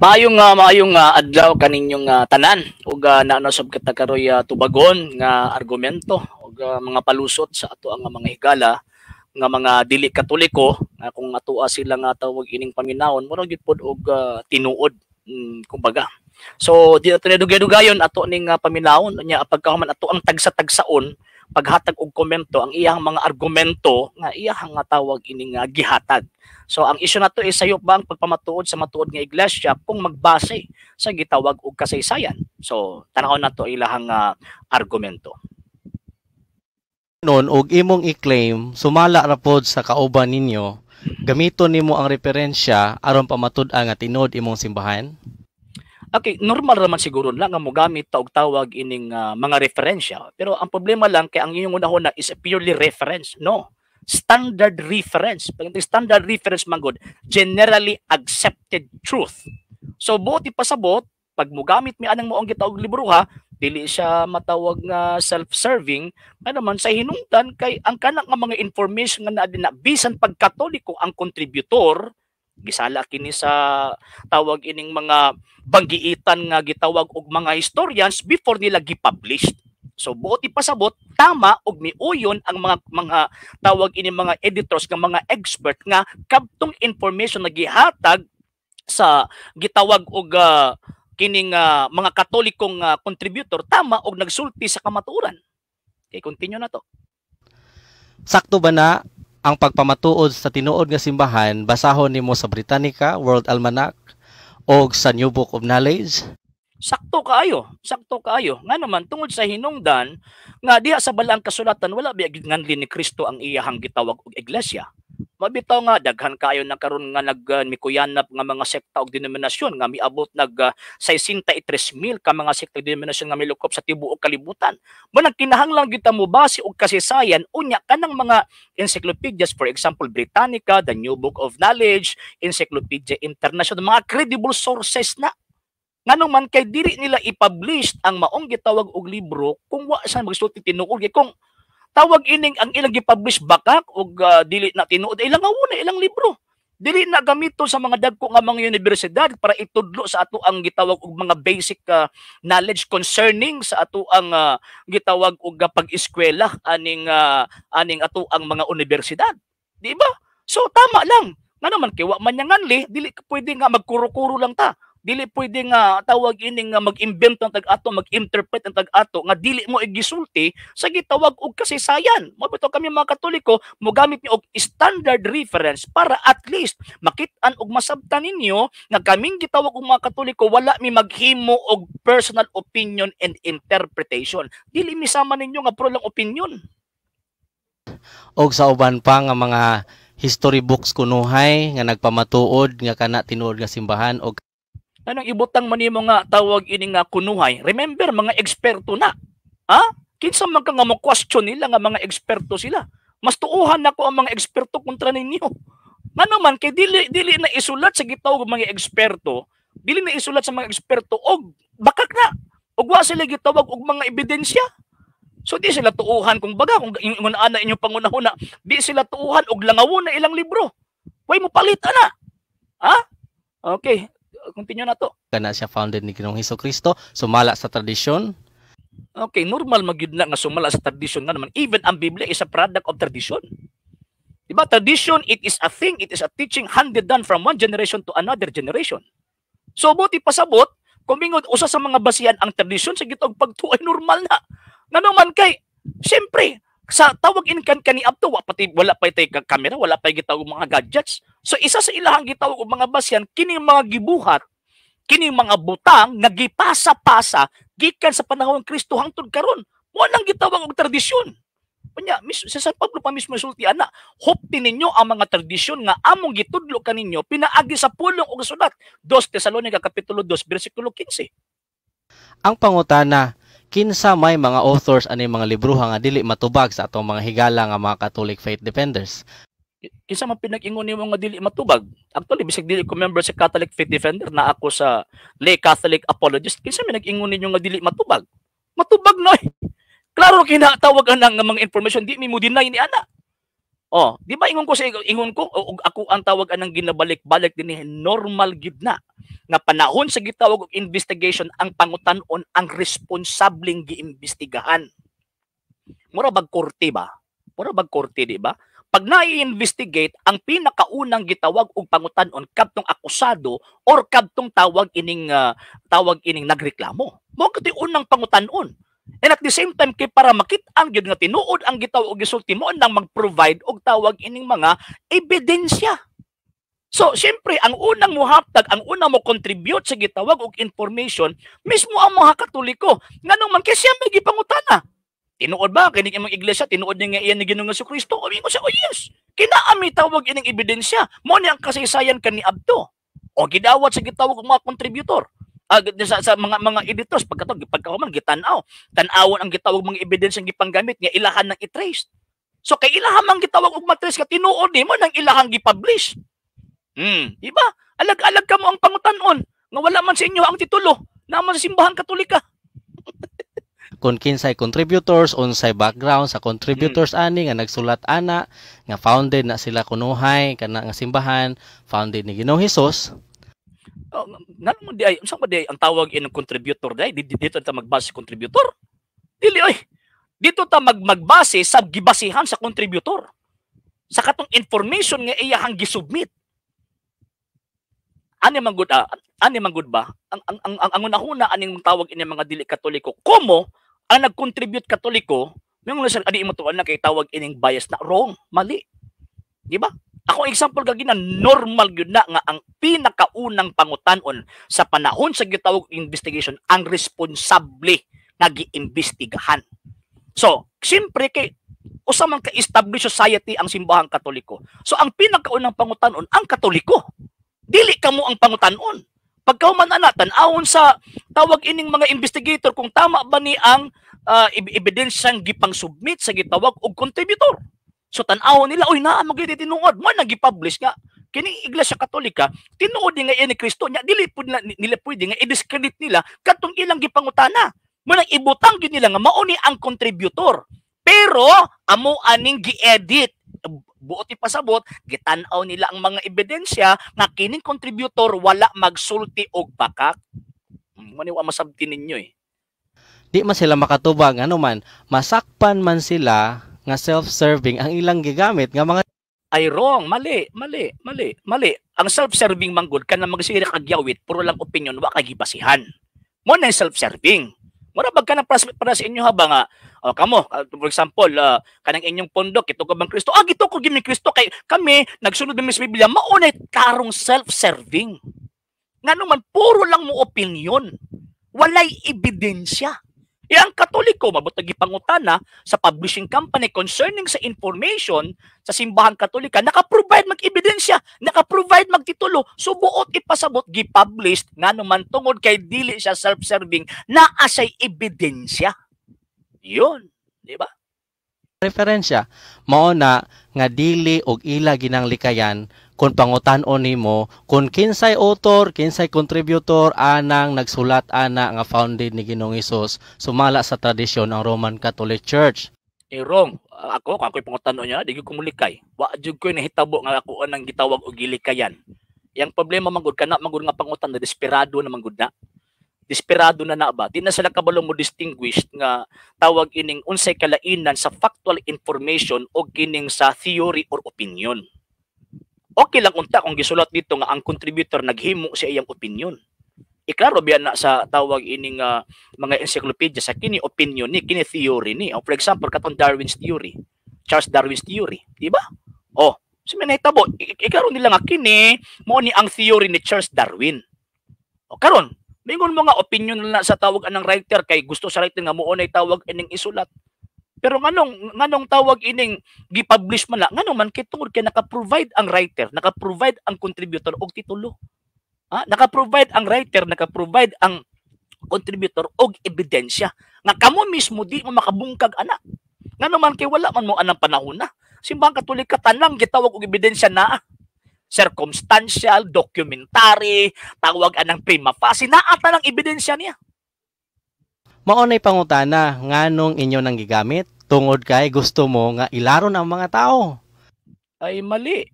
Maayong adlaw kaninyong tanan ug naanosob kita karoy tubagon nga argumento ug mga palusot sa ato ang mga higala nga mga dili katoliko nga kung atoa sila nga tawag ining paminawon murag gid pod og tinuod kumbaga. So di ato dugay-dugayon ato ning paminawon nya pagkahuman ato ang tagsa-tagsaon paghatag og komento ang iyang mga argumento nga iyang nga tawag ining gihatag. So ang issue nato is sayop ba ang pagpamatuod sa matuod nga iglesia kung magbase sa gitawag og kasaysayan. So tanaw nato ilahang argumento. Noon og imong i-claim sumala ra pod sa kauban ninyo, gamiton nimo ang referensya aron pamatud-an nga tinud imong simbahan. Okay, normal naman siguro lang nga mogamit ta og tawag ining mga referensya. Pero ang problema lang kay ang inyong unahon is a purely reference. No. Standard reference. Pag standard reference manggod, generally accepted truth. So buti pasabot pag mogamit mi anang moong gitawag libro ha, dili siya matawag nga self-serving, nga naman sa hinungdan kay ang kanang nga mga information nga naa bisan pag Katoliko ang kontributor, gisala kini sa tawag ining mga banggiitan nga gitawag og mga historians before nila gi-publish. So buti pasabot tama og miuyon ang mga tawag ini mga editors nga mga expert nga kadtong information na gihatag sa gitawag og kining mga Katolikong contributor tama og nagsulti sa kamatuoran. Okay, continue na to. Sakto ba na ang pagpamatuod sa tinuod nga simbahan basahon nimo sa Britannica, World Almanac o sa New Book of Knowledge? Sakto kaayo. Nga naman tungod sa hinungdan nga diha sa balang kasulatan wala biag nganli ni Kristo ang iyahang gitawag og iglesia. Mabitaw nga daghan kayo na karon nga nagmikuyanap nga mga sekta og denominasyon nga miabot 63,000 ka mga sekta og denominasyon nga milukop sa tibuok kalibutan. Mo nagkinahanglan kita mo base og kasaysayan unya kanang mga encyclopedias, for example Britannica, the New Book of Knowledge, Encyclopedia International, mga credible sources na. Nganong man kay dili nila i-publish ang maong gitawag og libro kung wa sa magsulti tinuod kung tawag ining ang ilang gi-publish bakak og dili na tinuod ilang una ilang libro. Dili na gamito sa mga dagko nga mga universidad para itudlo sa ato ang gitawag og mga basic knowledge concerning sa ato ang gitawag og pag-eskwela aning ato ang mga universidad. Di ba? So tama lang. Nga naman kay wa man nganli dili pwede nga magkuro-kuro lang ta. Dili pwede nga tawag ini nga mag-invent ng tag-ato, mag-interpret ng tag-ato nga dili mo igisulti sa gitawag og kasaysayan. Mabito kami mga Katoliko, mogamit ni og standard reference para at least makit-an og masabtan ninyo nga kaming gitawag og mga Katoliko wala mi maghimo og personal opinion and interpretation. Dili mi sama ninyo nga pro lang opinion. Og sa uban pa nga mga history books kunuhay nga nagpamatuod nga kana tinuod nga simbahan og anong ibutang man nimo nga tawag ini nga kunuhay. Remember mga eksperto na. Ha? Kinsa man ka nga mo question nila nga mga eksperto sila. Mas tuuhan nako ang mga eksperto kontra ninyo. Ngano man kay dili na isulat sa gitawag mga eksperto, dili na isulat sa mga eksperto og bakak na. Og wa sila gitawag og mga ebidensya. So di sila tuuhan kung baga kung ana inyong pangunahuna, di sila tuuhan og langawon na ilang libro. Way mo palit ana. Ha? Okay. Continue na to. Kana siya founded ni Ginoong Hesukristo, sumala sa tradisyon. Okay, normal magyud na nga sumala sa tradisyon nga naman. Even ang Biblia is a product of tradition. Diba? Tradition, it is a thing, it is a teaching handed down from one generation to another generation. So, buti pasabot, kung bingod, usa sa mga basihan ang tradisyon sa gitawag pagtuay normal na. Nga naman kay, siyempre, sa tawag in kani up to wala pa tay kamera, wala pa gitawag mga gadgets. So isa sa ilahang gitawag og mga basyan kining mga gibuhat, kining mga butang nga gipasa-pasa gikan sa panahon ng Kristo hangtod karon. Mo nang gitawag og tradisyon. Unya, sa San Pablo pa mismo sulti ana, hopti ninyo ang mga tradisyon nga among gitudlo kaninyo pinaagi sa pulong og sulat. 2 Tesalonica kapitulo 2 bersikulo 15. Ang pangutana, kinsa may mga authors ani mga libro nga dili matubag sa atong mga higala nga mga Catholic faith defenders? Kinsa man pinag-ingon nimo nga dili matubag? Actually bisag dili ko member sa Catholic faith defender na ako sa lay Catholic apologist. Kinsa man nag-ingon ninyo nga dili matubag? Matubag noy. Klaro kinatawag ana nga mga information di mi mo deny ni ana. Oh, di ba ingon ko sa ingon ko og ako ang tawag anang ginabalik-balik dinhi normal gid na nga panahon sa gitawag og investigation ang pangutan-on ang responsableng giimbestigahan. Mura bag korte ba? Mura bag korte di ba? Pag na-investigate ang pinakaunang gitawag og pangutan-on kadtong akusado or kadtong tawag ining nagreklamo. Mo kati unang pangutan-on. And at the same time kay para makit-an gyud nga tinuod ang gitawag og gisulti mo nang mag-provide og tawag ining mga ebidensya. So, siyempre, ang unang muhatag, ang unang mo contribute sa gitawag og information, mismo ang mga Katoliko. Nganong man kay siya may gipangutana. Tinuod ba kini imong iglesia tinuod niya nga iyan ni Ginoong Jesucristo? O ko siya, oh yes. Kinaami tawag ining ebidensya. Mo ni ang kasaysayan kani adto. O gidawat sa gitawag og mga contributor. Sa mga editors pagkahuman gitan-aw tan-awon ang gitawag mga ebidensya gipanggamit nga ilahan nang i-trace. So kay ilahan man gitawag og matrace ka tinuod nimo nang ilahang gi-publish. Di ba? Alag-alag ka mo ang pangutan-on nga wala man sa inyo ang titulo naman sa simbahan Katolika. Kung kinsay contributors, unsay background sa contributors ani nga nagsulat ana nga founded na sila kunuhay kana nga simbahan, founded ni Ginoong Hesus. Ngano mo di ay unsa ba di ang tawag inong contributor dai dito ta magbase contributor? Dili oy. Dito ta magbase sa gibasihan sa contributor. Sa katong information nga iyahang gisubmit. Ani man gud ba? Ang una-una aning tawag ini mga dili Katoliko. Komo ang nag-contribute Katoliko, yung adi mo tuan na kay tawag ining bias na wrong, mali. Di ba? Ako example gagina normal gyud na nga ang pinakaunang pangutan-on sa panahon sa gitawag investigation ang responsable nga giimbestigahan. So, siyempre kay usa man ka established society ang simbahang Katoliko. So ang pinakaunang pangutan-on ang Katoliko. Dili kamo ang pangutan-on. Pagkauman ana tan-awon sa tawag ining mga investigator kung tama ba ni ang ebidensyang gipang-submit sa gitawag og contributor. So tan-awon nila oy naa mo gyud tinuod mo nagi-publish nga kini Iglesia Katolika tinuod nga iyan ni Kristo nya dili pud nila pwede nga i-discredit nila kadtong ilang gipangutana. Mo nang ibutang gyud nila nga mao ni ang contributor. Pero amo aning gi-edit buot ipasabot gitan-aw nila ang mga ebidensya nga kining contributor wala magsulti og bakak. Maniwa masabti ninyo eh. Di man sila makatubag ano man masakpan man sila nga self-serving ang ilang gigamit nga mga ay wrong, mali. Ang self-serving manggod kana magsira kag yawit puro lang opinion wa kay gibasihan. Mo na self-serving. Mura bag ka na para sa inyo haba nga kamo for example kanang inyong pondok ito ka bang Kristo gito ko gimi Kristo kay kami nagsunod mi sa Biblia mao na tarong self-serving. Ngano man puro lang mo opinion. Walay ebidensya. Ang Katoliko mabutag gipangutana sa publishing company concerning sa information sa simbahan Katolika naka-provide mag-ebidensya, naka-provide magtitulo, subuot ipasabot gi-published ngano man tungod kay dili siya self-serving naa say ebidensya. Yun, di ba? referensya mao na nga dili og ila ginang likayan kung pangutan-on nimo kung kinsay author, kinsay contributor anang nagsulat ana nga founded ni Ginoong Hesus sumala sa tradisyon ng Roman Catholic Church. Wrong. Ako kung ako'y pangutan-on niya, di ko mulikay. Wa jud ko nahitabo nga ako anang gitawag og gilikayan. Yang problema manggod kana manggod nga pangutan na desperado na manggod na. Desperado na ba? Di na sila kabalo mo distinguished nga tawag ining unsay kalainan sa factual information o kining sa theory or opinion. Okay lang unta kung gisulat dito nga ang contributor naghimo sa iyang opinion. Iklaro biya na sa tawag ining mga encyclopedia sa kini opinion ni, kini theory ni. For example, katong Darwin's theory, Charles Darwin's theory, di ba? Si manahitabo, iklaro nila nga kini mo ni ang theory ni Charles Darwin. Karon, mingon mga opinion na sa tawag anang writer kay gusto sa writer nga muo nay tawag ining isulat. Pero nganong tawag ining gi-publish man la, nganong man kay tungod kay naka-provide ang writer, naka-provide ang contributor og titulo. Naka-provide ang writer, naka-provide ang contributor og ebidensya nga kamo mismo di mo makabungkag ana. Nganong man kay wala man mo anang panahon na. Simbang Katolika tanang gitawag og ebidensya na circumstantial, documentary, tawag anang prima facie, naata ng ebidensya niya. Mao nay pangutana nganong inyo nang gigamit tungod kay gusto mo nga ilaron ang mga tao. ay mali.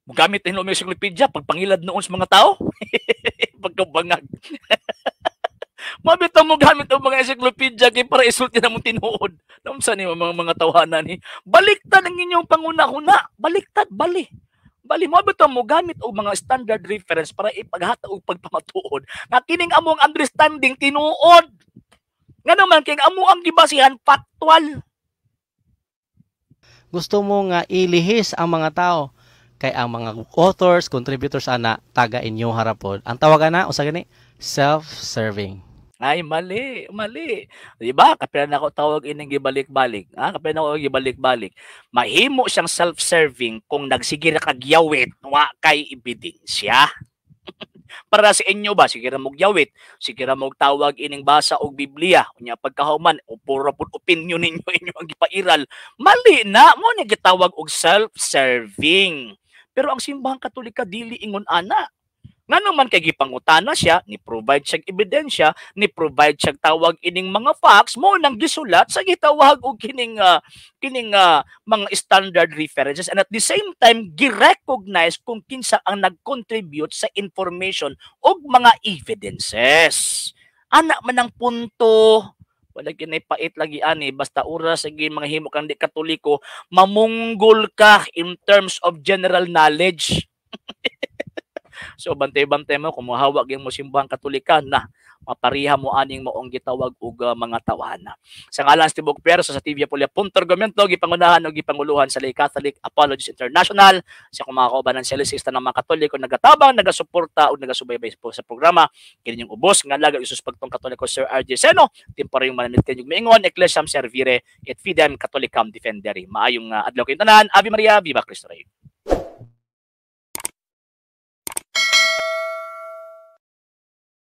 Gamit din mo encyclopedia pagpangilad noon sa mga tao. Pagkabangag. Mabitaw mo gamit ang mga encyclopedia kay para isulti na mong tinuod. Naunsa ni mga tawanan ni. Baliktad ang inyong panguna-una. Baliktad, bali. Bali mo bitaw mo gamit og mga standard reference para ipaghata og pagpamatuod. Nga kining among understanding tinuod. Nga naman kay amo ang gibasihan factual. Gusto mo nga ilihis ang mga tao kay ang mga authors, contributors ana taga inyo harapon. Ang tawag na usa gani self-serving. Ay, mali, mali. Di ba? Kapila na ako tawag ining gibalik-balik. Kapila na ako gibalik-balik. Mahimo siyang self-serving kung nagsigir kagyawit, wa kay ebidensya. Para sa inyo ba, sige ra mog yawit, sige ra mog tawag ining basa og Biblia, unya pagkahuman, o puro pud opinion ninyo inyo ang gipairal. Mali na, mo ni gitawag og self-serving. Pero ang simbahang Katolika dili ingon ana. Nga naman kay gipangutana siya, ni-provide siyang ebidensya, ni-provide siyang tawag ining mga facts, mo nang gisulat sa gitawag og kining mga standard references, and at the same time gi-recognize kung kinsa ang nag-contribute sa information og mga evidences. Ana man ang punto. Wala ginay pait lagi ani, basta oras sige mga himo kang di Katoliko, mamunggol ka in terms of general knowledge. So bantay-bantay mo kung mohawak yung mo simbahang Katolika na mapariha mo aning maong gitawag og mga tawana. Sa ngalan sa Tibok Perso sa TV Apolya.Argumento gipangunahan o gipanguluhan sa Lay Catholic Apologies International sa mga kaubanan selisista ng mga Katoliko nagatabang, nagasuporta o nagasubaybay po sa programa. Kini yung ubos nga laga isus pagtong Katoliko Sir RJ Seno, temporaryong manamitin yung maingon Ecclesiam Servire et Fidem Catholicam Defendere. Maayong adlaw kayong tanan. Ave Maria, Viva Cristo Rey.